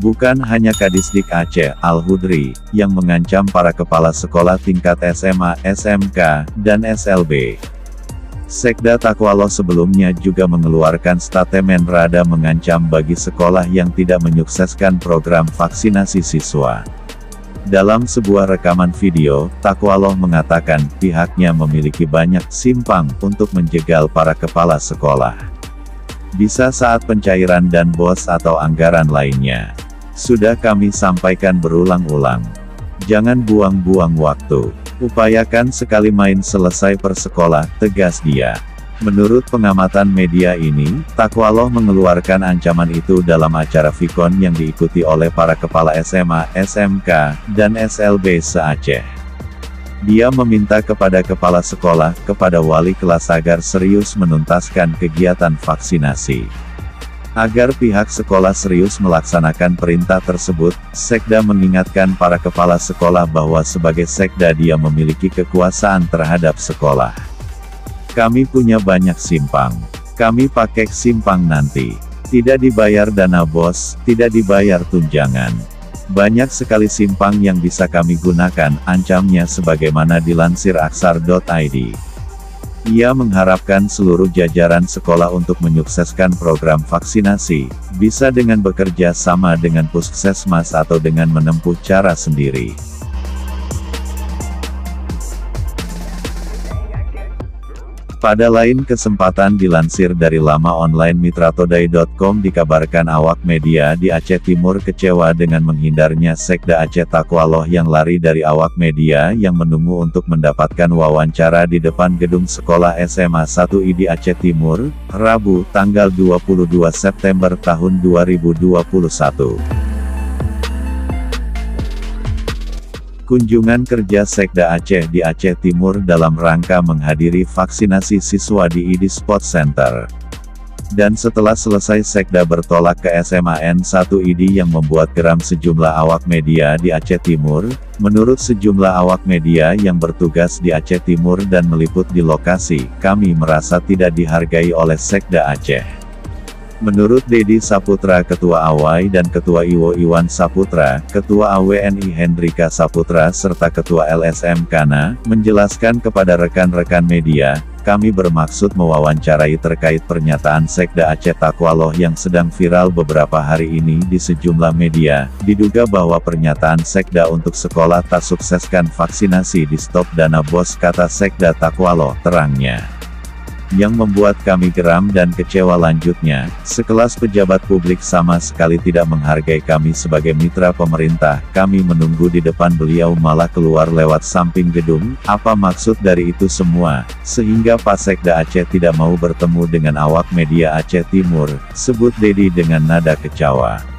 Bukan hanya Kadisdik Aceh, Al-Hudri, yang mengancam para kepala sekolah tingkat SMA, SMK, dan SLB. Sekda Takwaloh sebelumnya juga mengeluarkan statement rada mengancam bagi sekolah yang tidak menyukseskan program vaksinasi siswa. Dalam sebuah rekaman video, Takwaloh mengatakan pihaknya memiliki banyak simpang untuk menjegal para kepala sekolah. Bisa saat pencairan dan bos atau anggaran lainnya. Sudah kami sampaikan berulang-ulang. Jangan buang-buang waktu. Upayakan sekali main selesai per sekolah, tegas dia. Menurut pengamatan media ini, Takwaloh mengeluarkan ancaman itu dalam acara Vikon yang diikuti oleh para kepala SMA, SMK, dan SLB se-Aceh. Dia meminta kepada kepala sekolah, kepada wali kelas agar serius menuntaskan kegiatan vaksinasi. Agar pihak sekolah serius melaksanakan perintah tersebut, Sekda mengingatkan para kepala sekolah bahwa sebagai Sekda dia memiliki kekuasaan terhadap sekolah. Kami punya banyak simpang. Kami pakai simpang nanti. Tidak dibayar dana bos, tidak dibayar tunjangan. Banyak sekali simpang yang bisa kami gunakan, ancamnya sebagaimana dilansir aksar.id. Ia mengharapkan seluruh jajaran sekolah untuk menyukseskan program vaksinasi, bisa dengan bekerja sama dengan puskesmas atau dengan menempuh cara sendiri. Pada lain kesempatan dilansir dari laman online mitratodai.com dikabarkan awak media di Aceh Timur kecewa dengan menghindarnya Sekda Aceh Takwaloh yang lari dari awak media yang menunggu untuk mendapatkan wawancara di depan gedung sekolah SMA 1 ID Aceh Timur, Rabu, tanggal 22 September tahun 2021. Kunjungan kerja Sekda Aceh di Aceh Timur dalam rangka menghadiri vaksinasi siswa di ID Sport Center. Dan setelah selesai Sekda bertolak ke SMAN 1 ID yang membuat geram sejumlah awak media di Aceh Timur. Menurut sejumlah awak media yang bertugas di Aceh Timur dan meliput di lokasi, kami merasa tidak dihargai oleh Sekda Aceh. Menurut Dedi Saputra Ketua AWAI dan Ketua IWO Iwan Saputra, Ketua AWNI Hendrika Saputra serta Ketua LSM Kana, menjelaskan kepada rekan-rekan media, kami bermaksud mewawancarai terkait pernyataan Sekda Aceh Takwaloh yang sedang viral beberapa hari ini di sejumlah media, diduga bahwa pernyataan Sekda untuk sekolah tak sukseskan vaksinasi di stop dana bos kata Sekda Takwaloh, terangnya. Yang membuat kami geram dan kecewa lanjutnya, sekelas pejabat publik sama sekali tidak menghargai kami sebagai mitra pemerintah, kami menunggu di depan beliau malah keluar lewat samping gedung, apa maksud dari itu semua, sehingga Pak Sekda Aceh tidak mau bertemu dengan awak media Aceh Timur, sebut Dedi dengan nada kecewa.